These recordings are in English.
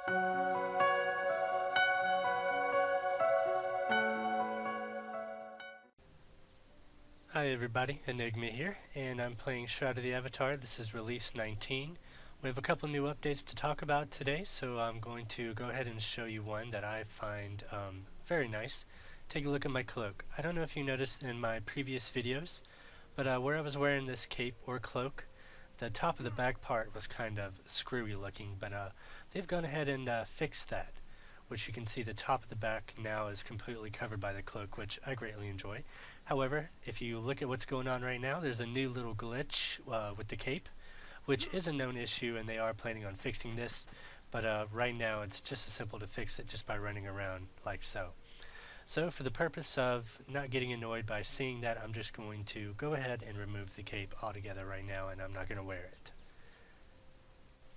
Hi everybody, Enigma here, and I'm playing Shroud of the Avatar. This is release 19. We have a couple new updates to talk about today, so I'm going to go ahead and show you one that I find very nice. Take a look at my cloak. I don't know if you noticed in my previous videos, but where I was wearing this cape or cloak, the top of the back part was kind of screwy looking, but they've gone ahead and fixed that, which you can see the top of the back now is completely covered by the cloak, which I greatly enjoy. However, if you look at what's going on right now, there's a new little glitch with the cape, which is a known issue, and they are planning on fixing this, but right now it's just as simple to fix it just by running around like so. So for the purpose of not getting annoyed by seeing that, I'm just going to go ahead and remove the cape altogether right now, and I'm not going to wear it.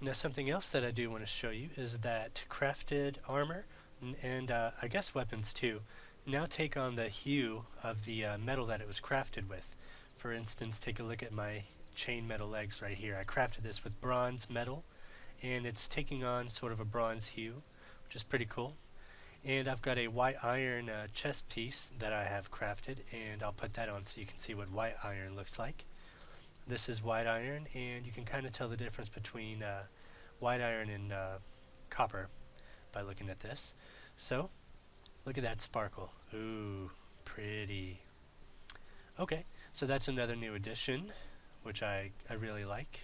Now something else that I do want to show you is that crafted armor, and I guess weapons too, now take on the hue of the metal that it was crafted with. For instance, take a look at my chain metal legs right here. I crafted this with bronze metal, and it's taking on sort of a bronze hue, which is pretty cool. And I've got a white iron chest piece that I have crafted, and I'll put that on so you can see what white iron looks like. This is white iron, and you can kind of tell the difference between white iron and copper by looking at this. So, look at that sparkle. Ooh, pretty. Okay, so that's another new addition, which I really like.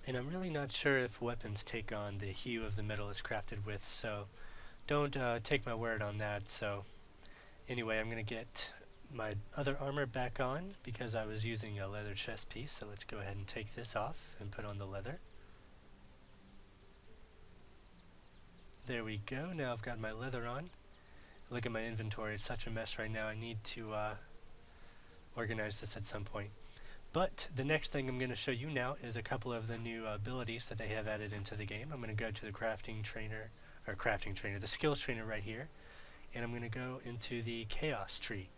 And I'm really not sure if weapons take on the hue of the metal it's crafted with, so don't take my word on that. So anyway, I'm going to get my other armor back on because I was using a leather chest piece, so let's go ahead and take this off and put on the leather. There we go, now I've got my leather on. Look at my inventory, it's such a mess right now. I need to organize this at some point. But the next thing I'm going to show you now is a couple of the new abilities that they have added into the game. I'm going to go to the the skills trainer right here, and I'm going to go into the chaos tree.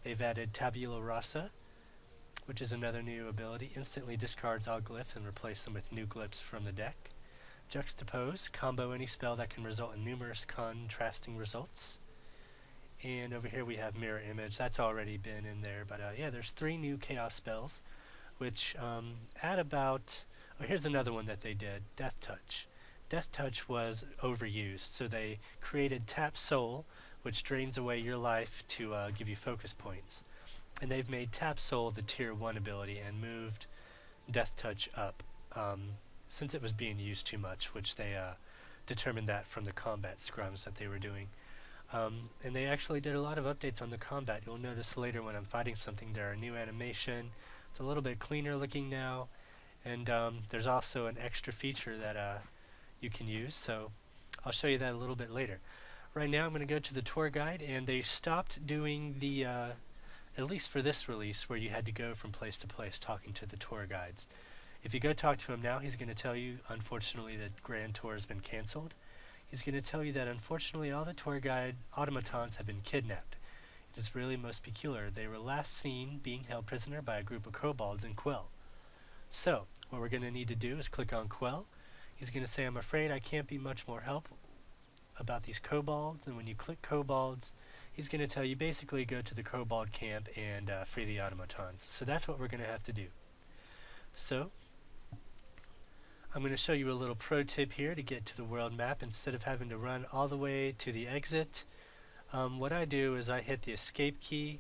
They've added Tabula Rasa, which is another new ability. Instantly discards all glyphs and replace them with new glyphs from the deck. Juxtapose, combo any spell that can result in numerous contrasting results. And over here we have Mirror Image. That's already been in there, but yeah, there's 3 new chaos spells, which add about... Oh, here's another one that they did, Death Touch. Death Touch was overused, so they created Tap Soul, which drains away your life to give you focus points. And they've made Tap Soul the tier 1 ability and moved Death Touch up, since it was being used too much, which they determined that from the combat scrums that they were doing. And they actually did a lot of updates on the combat. You'll notice later when I'm fighting something there are new animation. It's a little bit cleaner looking now, and there's also an extra feature that you can use, so I'll show you that a little bit later. Right now I'm going to go to the tour guide, and they stopped doing the, at least for this release, where you had to go from place to place talking to the tour guides. If you go talk to him now, he's going to tell you, unfortunately, that Grand Tour has been cancelled. He's going to tell you that unfortunately all the tour guide automatons have been kidnapped. It is really most peculiar. They were last seen being held prisoner by a group of kobolds in Quell. So, what we're going to need to do is click on Quell. He's going to say, I'm afraid I can't be much more help about these kobolds, and when you click kobolds, he's going to tell you basically go to the kobold camp and free the automatons. So that's what we're going to have to do. So, I'm going to show you a little pro tip here to get to the world map instead of having to run all the way to the exit. What I do is I hit the escape key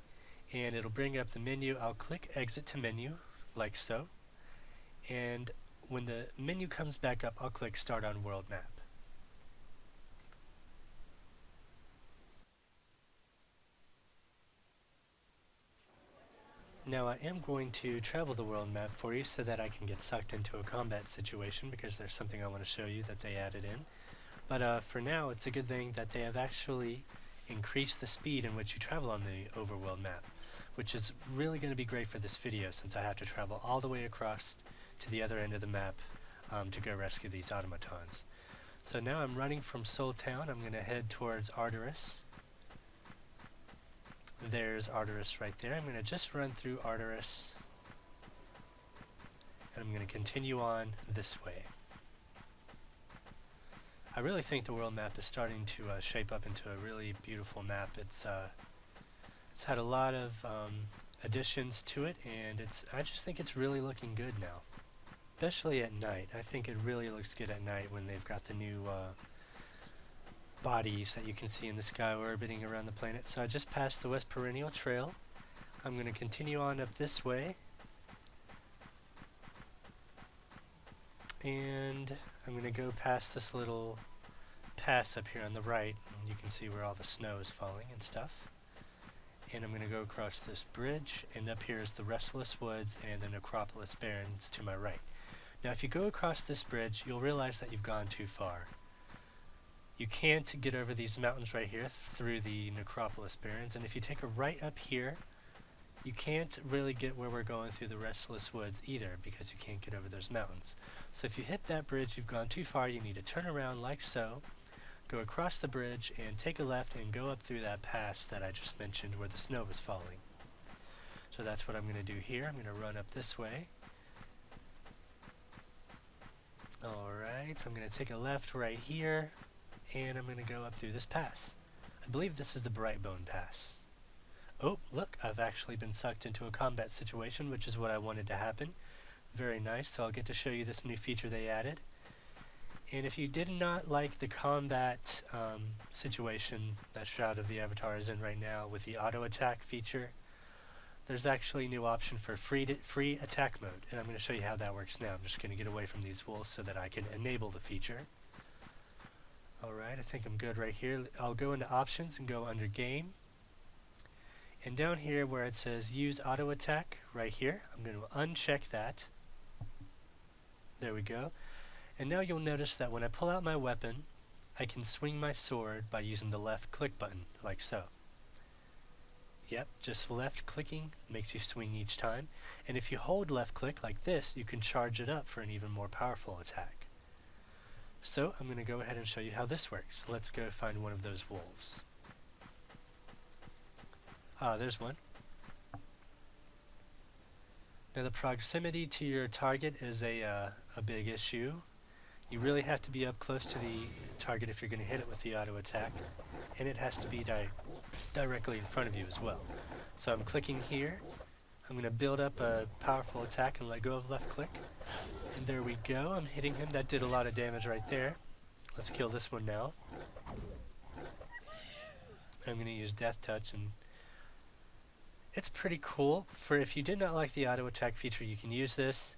and it'll bring up the menu. I'll click exit to menu like so, and when the menu comes back up, I'll click start on world map. Now I am going to travel the world map for you so that I can get sucked into a combat situation, because there's something I want to show you that they added in. But for now, it's a good thing that they have actually increased the speed in which you travel on the Overworld map, which is really going to be great for this video since I have to travel all the way across to the other end of the map to go rescue these automatons. So now I'm running from Soul Town. I'm going to head towards Arteris. There's Arteris right there. I'm going to just run through Arteris, and I'm going to continue on this way. I really think the world map is starting to shape up into a really beautiful map. It's had a lot of additions to it, and I just think it's really looking good now. Especially at night. I think it really looks good at night when they've got the new bodies that you can see in the sky orbiting around the planet. So I just passed the West Perennial Trail. I'm going to continue on up this way. And I'm going to go past this little pass up here on the right. And you can see where all the snow is falling and stuff. And I'm going to go across this bridge, and up here is the Restless Woods and the Necropolis Barrens to my right. Now if you go across this bridge, you'll realize that you've gone too far. You can't get over these mountains right here through the Necropolis Barrens, and if you take a right up here, you can't really get where we're going through the Restless Woods either, because you can't get over those mountains. So if you hit that bridge, you've gone too far. You need to turn around like so, go across the bridge, and take a left and go up through that pass that I just mentioned where the snow was falling. So that's what I'm going to do here. I'm going to run up this way. Alright, so I'm going to take a left right here, and I'm going to go up through this pass. I believe this is the Brightbone Pass. Oh, look, I've actually been sucked into a combat situation, which is what I wanted to happen. Very nice, so I'll get to show you this new feature they added. And if you did not like the combat situation that Shroud of the Avatar is in right now with the auto attack feature, there's actually a new option for free attack mode, and I'm going to show you how that works now. I'm just going to get away from these wolves so that I can enable the feature. Alright, I think I'm good right here. I'll go into options and go under game. And down here where it says use auto attack, right here, I'm going to uncheck that. There we go. And now you'll notice that when I pull out my weapon, I can swing my sword by using the left click button, like so. Yep, just left clicking makes you swing each time. And if you hold left click like this, you can charge it up for an even more powerful attack. So I'm going to go ahead and show you how this works. Let's go find one of those wolves. Ah, there's one. Now the proximity to your target is a big issue. You really have to be up close to the target if you're going to hit it with the auto attack, and it has to be directly in front of you as well. So I'm clicking here. I'm going to build up a powerful attack and let go of left click. And there we go. I'm hitting him. That did a lot of damage right there. Let's kill this one now. I'm going to use Death Touch, and it's pretty cool. For if you did not like the auto attack feature, you can use this.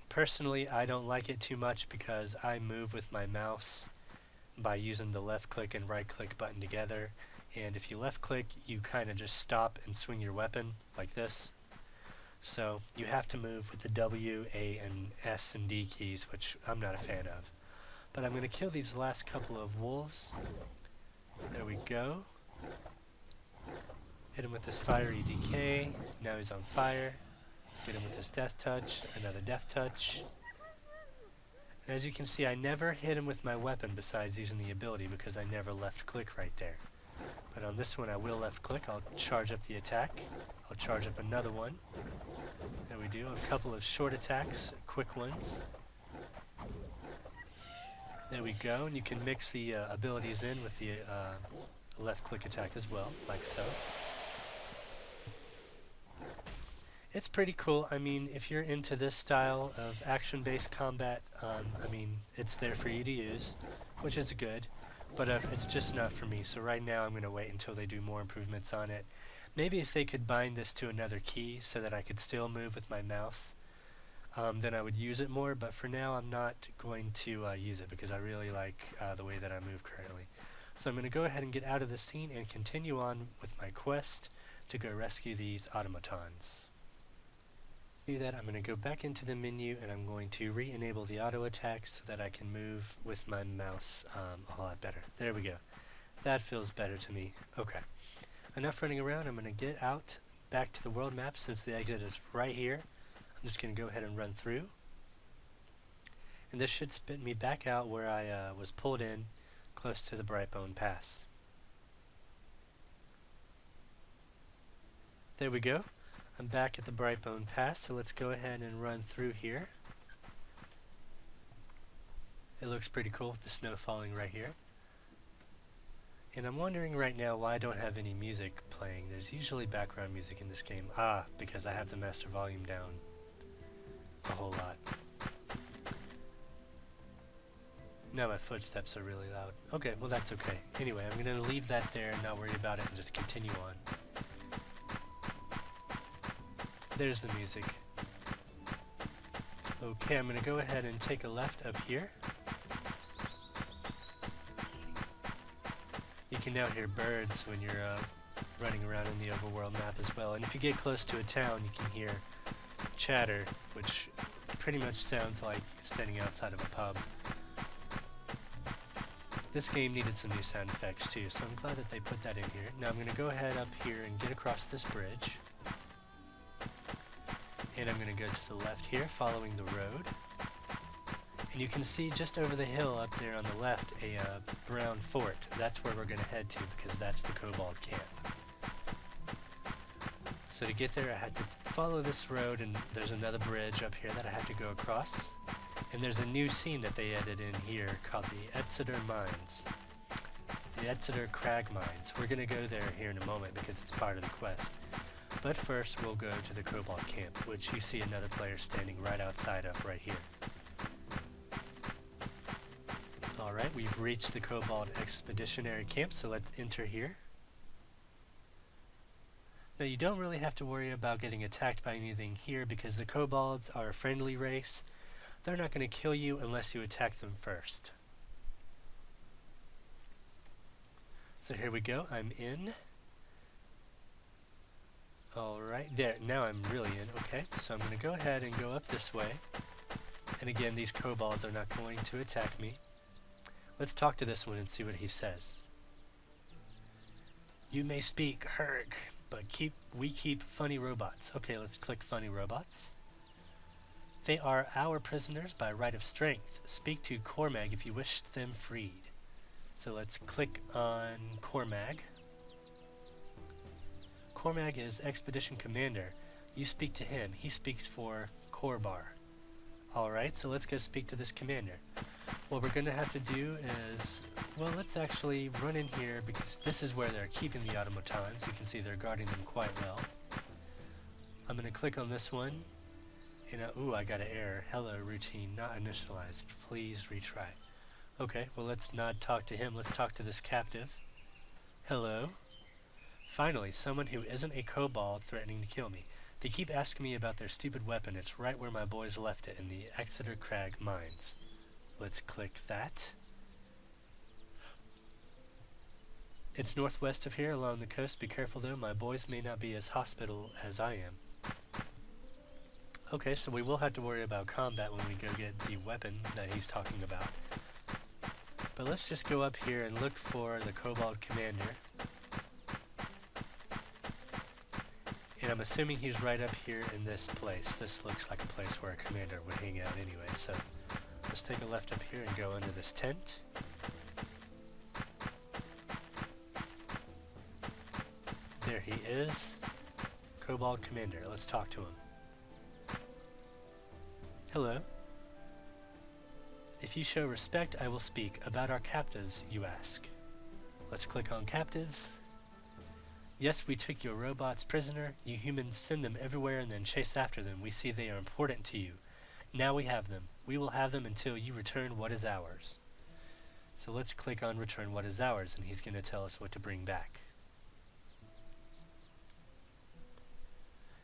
Personally, I don't like it too much because I move with my mouse by using the left click and right click button together. And if you left click, you kind of just stop and swing your weapon like this. So you have to move with the W, A, and S and D keys, which I'm not a fan of. But I'm going to kill these last couple of wolves. There we go. Hit him with this fiery decay. Now he's on fire. Get him with this death touch. Another death touch. And as you can see, I never hit him with my weapon besides using the ability because I never left click right there. But on this one I will left click. I'll charge up the attack. I'll charge up another one. There we do. A couple of short attacks, quick ones. There we go. And you can mix the abilities in with the left click attack as well, like so. It's pretty cool. I mean, if you're into this style of action-based combat, I mean, it's there for you to use, which is good, but it's just not for me. So right now I'm going to wait until they do more improvements on it. Maybe if they could bind this to another key so that I could still move with my mouse, then I would use it more, but for now I'm not going to use it because I really like the way that I move currently. So I'm going to go ahead and get out of the scene and continue on with my quest to go rescue these automatons. To do that, I'm going to go back into the menu and I'm going to re-enable the auto attack so that I can move with my mouse a lot better. There we go. That feels better to me. Okay. Enough running around. I'm going to get out back to the world map since the exit is right here. I'm just going to go ahead and run through. And this should spit me back out where I was pulled in close to the Brightbone Pass. There we go. I'm back at the Brightbone Pass, so let's go ahead and run through here. It looks looks pretty cool with the snow falling right here. And I'm wondering right now why I don't have any music playing. There's usually background music in this game. Ah, because I have the master volume down a whole lot. Now my footsteps are really loud. Okay, well that's okay. Anyway, I'm going to leave that there and not worry about it and just continue on. There's the music. Okay, I'm going to go ahead and take a left up here. You can now hear birds when you're running around in the Overworld map as well. And if you get close to a town, you can hear chatter, which pretty much sounds like standing outside of a pub. This game needed some new sound effects too, so I'm glad that they put that in here. Now I'm going to go ahead up here and get across this bridge. And I'm going to go to the left here, following the road. And you can see just over the hill up there on the left a brown fort. That's where we're going to head to because that's the Cobalt camp. So to get there I had to follow this road, and there's another bridge up here that I have to go across. And there's a new scene that they added in here called the Exeter Mines. The Exeter Crag Mines. We're going to go there here in a moment because it's part of the quest. But first we'll go to the Cobalt camp, which you see another player standing right outside of right here. Alright, we've reached the Cobalt Expeditionary Camp, so let's enter here. Now you don't really have to worry about getting attacked by anything here because the Kobolds are a friendly race. They're not going to kill you unless you attack them first. So here we go, I'm in. Alright, there, now I'm really in. Okay, so I'm going to go ahead and go up this way. And again, these kobolds are not going to attack me. Let's talk to this one and see what he says. You may speak, Herg, but we keep funny robots. Okay, let's click funny robots. They are our prisoners by right of strength. Speak to Cormag if you wish them freed. So let's click on Cormag. Cormag is Expedition Commander. You speak to him. He speaks for Corbar. Alright, so let's go speak to this commander. What we're going to have to do is, well, let's actually run in here because this is where they're keeping the automatons. You can see they're guarding them quite well. I'm going to click on this one. And ooh, I got an error. Hello, routine not initialized. Please retry. Okay, well, let's not talk to him. Let's talk to this captive. Hello. Finally, someone who isn't a kobold threatening to kill me. They keep asking me about their stupid weapon. It's right where my boys left it in the Exeter Crag mines. Let's click that. It's northwest of here along the coast. Be careful though, my boys may not be as hospitable as I am. Okay, so we will have to worry about combat when we go get the weapon that he's talking about. But let's just go up here and look for the Kobald Commander. And I'm assuming he's right up here in this place. This looks like a place where a commander would hang out anyway, so let's take a left up here and go under this tent. There he is. Kobald Commander. Let's talk to him. Hello. If you show respect, I will speak. About our captives, you ask. Let's click on captives. Yes, we took your robots prisoner. You humans send them everywhere and then chase after them. We see they are important to you. Now we have them. We will have them until you return what is ours. So let's click on return what is ours, and he's going to tell us what to bring back.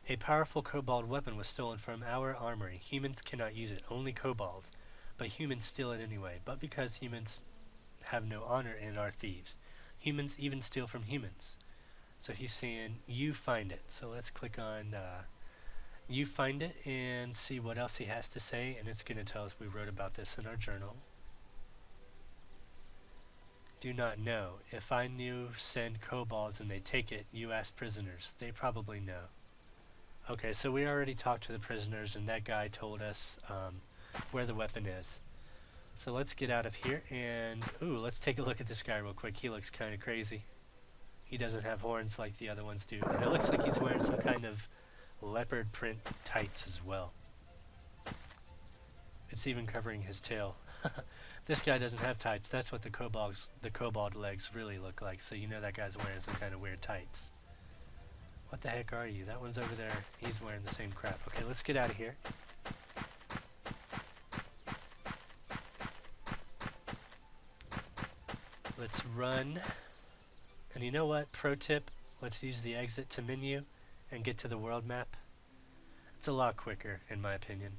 A powerful Cobalt weapon was stolen from our armory. Humans cannot use it, only kobolds. But humans steal it anyway. But because humans have no honor and are thieves. Humans even steal from humans. So he's saying, you find it. So let's click on you find it and see what else he has to say. And it's going to tell us we wrote about this in our journal. Do not know. If I knew send kobolds and they take it, you ask prisoners. They probably know. Okay, so we already talked to the prisoners and that guy told us where the weapon is. So let's get out of here and, ooh, let's take a look at this guy real quick. He looks kind of crazy. He doesn't have horns like the other ones do. And it looks like he's wearing some kind of leopard print tights as well. It's even covering his tail. This guy doesn't have tights. That's what the Cobalt legs really look like. So you know that guy's wearing some kind of weird tights. What the heck are you? That one's over there. He's wearing the same crap. Okay, let's get out of here. Let's run. And you know what? Pro tip, let's use the exit to menu and get to the world map. It's a lot quicker, in my opinion.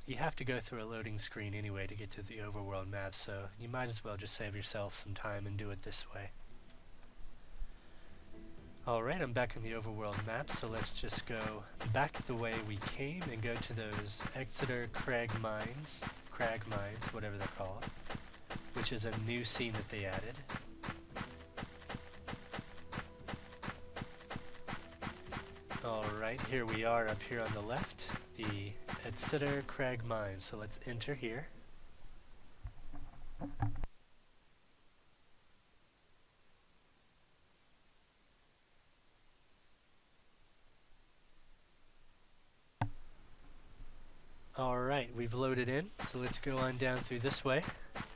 You have to go through a loading screen anyway to get to the overworld map, so you might as well just save yourself some time and do it this way. Alright, I'm back on the overworld map, so let's just go back the way we came and go to those Crag mines, whatever they're called, which is a new scene that they added. Alright, here we are up here on the left, the Crag mine, so let's enter here. Alright, we've loaded in, so let's go on down through this way.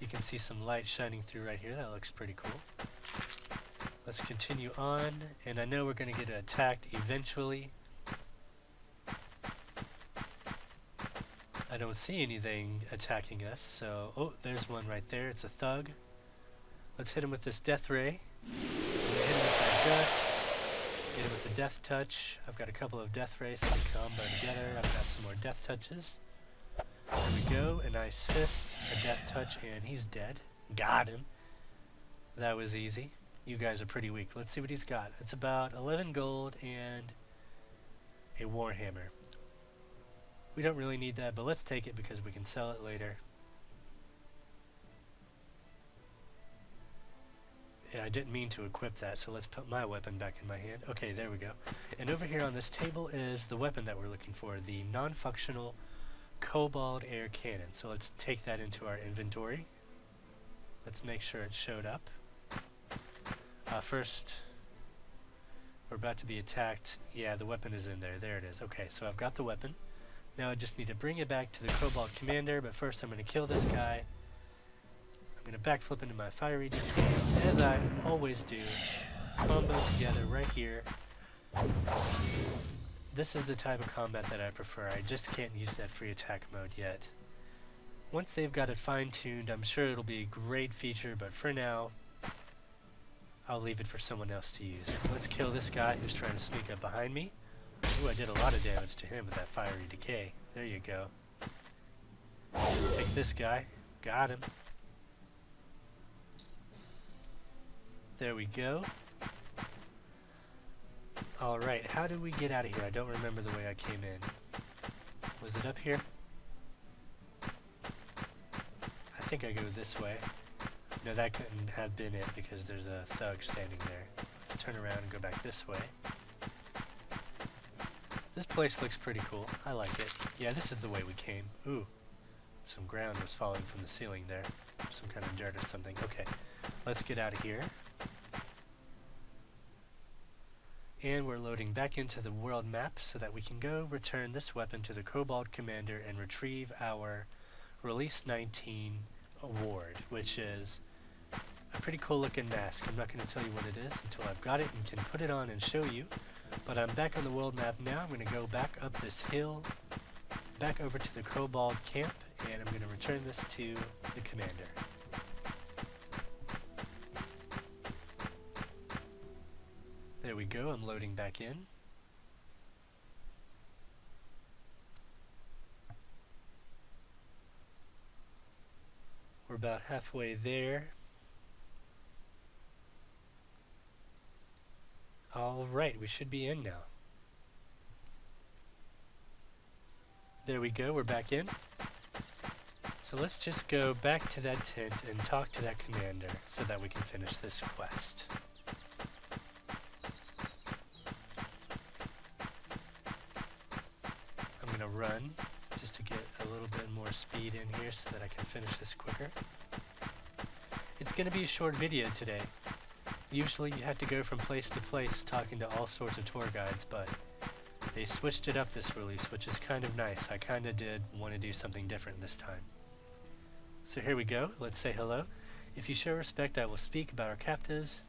You can see some light shining through right here, that looks pretty cool. Let's continue on, and I know we're going to get attacked eventually. I don't see anything attacking us, so... Oh, there's one right there, it's a thug. Let's hit him with this death ray. Hit him with that gust. Get him with the death touch. I've got a couple of death rays that combo together. I've got some more death touches. There we go, a nice fist, a death touch, and he's dead. Got him. That was easy. You guys are pretty weak. Let's see what he's got. It's about 11 gold and a warhammer. We don't really need that, but let's take it because we can sell it later. Yeah, I didn't mean to equip that, so let's put my weapon back in my hand. Okay, there we go. And over here on this table is the weapon that we're looking for, the non-functional Cobalt air cannon. So let's take that into our inventory. Let's make sure it showed up. First, we're about to be attacked. Yeah, the weapon is in there. There it is. Okay, so I've got the weapon. Now I just need to bring it back to the Kobald Commander, but first I'm going to kill this guy. I'm going to backflip into my fiery decay, as I always do. Combo together right here. This is the type of combat that I prefer. I just can't use that free attack mode yet. Once they've got it fine-tuned, I'm sure it'll be a great feature, but for now, I'll leave it for someone else to use. Let's kill this guy who's trying to sneak up behind me. Ooh, I did a lot of damage to him with that fiery decay. There you go. Take this guy. Got him. There we go. Alright, how do we get out of here? I don't remember the way I came in. Was it up here? I think I go this way. No, that couldn't have been it because there's a thug standing there. Let's turn around and go back this way. This place looks pretty cool. I like it. Yeah, this is the way we came. Ooh, some ground was falling from the ceiling there. Some kind of dirt or something. Okay, let's get out of here. And we're loading back into the world map so that we can go return this weapon to the Kobald Commander and retrieve our Release 19 award, which is a pretty cool looking mask. I'm not going to tell you what it is until I've got it and can put it on and show you. But I'm back on the world map now. I'm going to go back up this hill, back over to the Cobalt camp, and I'm going to return this to the commander. There we go, I'm loading back in. We're about halfway there. Alright, we should be in now. There we go, we're back in. So let's just go back to that tent and talk to that commander so that we can finish this quest. I'm gonna run just to get a little bit more speed in here so that I can finish this quicker. It's gonna be a short video today. Usually you have to go from place to place talking to all sorts of tour guides, but They switched it up this release, which is kind of nice. I kind of did want to do something different this time. So here we go. Let's say hello. If you show respect, I will speak about our captives.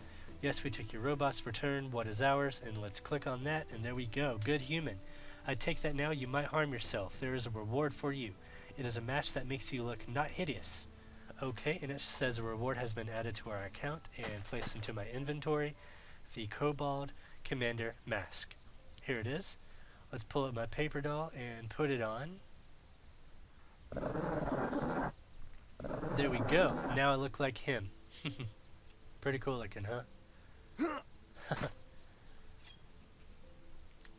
Yes, we took your robots. Return what is ours, and let's click on that, and there we go. Good human. I take that now. You might harm yourself. There is a reward for you. It is a match that makes you look not hideous. Okay, and it says a reward has been added to our account and placed into my inventory. The Kobald Commander Mask. Here it is. Let's pull up my paper doll and put it on. There we go. Now I look like him. Pretty cool looking, huh?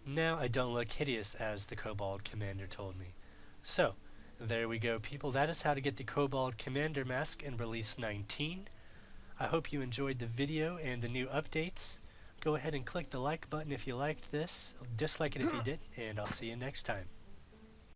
Now I don't look hideous, as the Kobald Commander told me. So, there we go, people. That is how to get the Kobald Commander Mask in Release 19. I hope you enjoyed the video and the new updates. Go ahead and click the like button if you liked this, dislike it if you didn't, and I'll see you next time.